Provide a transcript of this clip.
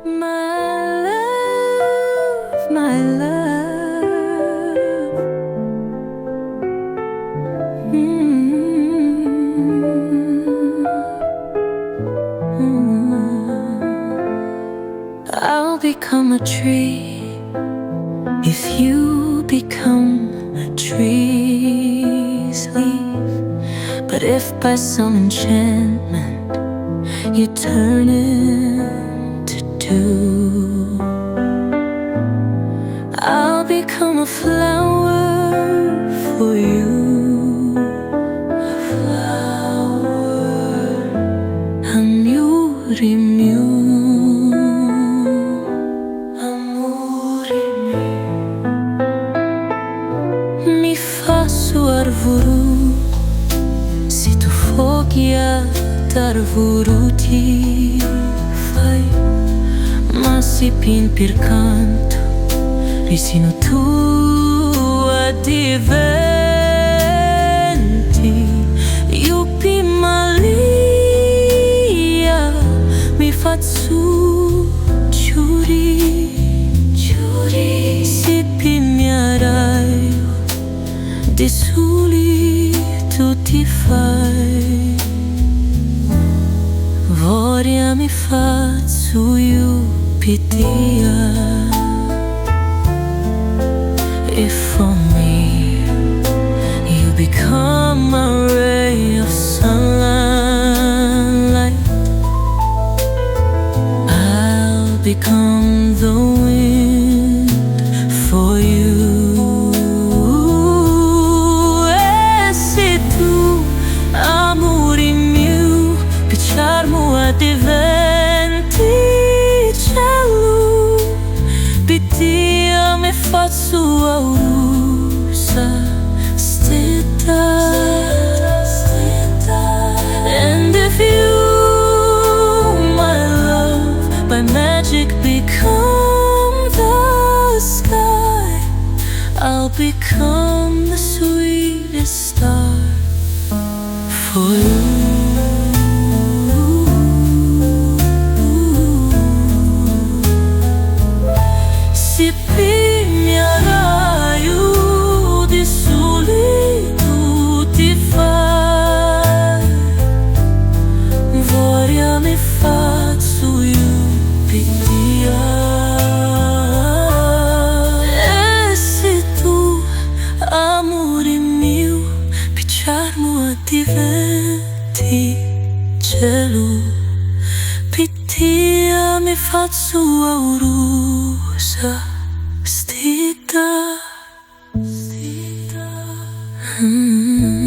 My love, my love. I'll become a tree if you become a tree's leaf. But if by some enchantment you turn into dew, I'll become a flower for you. Amuri mio, amuri mi fazzu àrvuru. Se tu fogghia d'àrvuru ti fai, ma se pin pircantu risìnu tu addiventi. Io pi malìa mi fazzu ciuri, ciuri. Se pi mia raiu di suli tu ti fai, vòria mi fazzu io pittia. If for me you become a ray of sunlight, I'll become the wind for you. E se tu, amuri mio, ciarmu addiventi, celu, pittia mi fazzu aurusa, stidda. And if you, my love, by magic become the sky, I'll become the sweetest star for you. Se pi mia raiu di suli tu ti fai, vòria mi fazzu io pittia. E se tu, amuri mio, ciarmu addiventi, celu, pittia mi fazzu aurusa, stidda. Mm.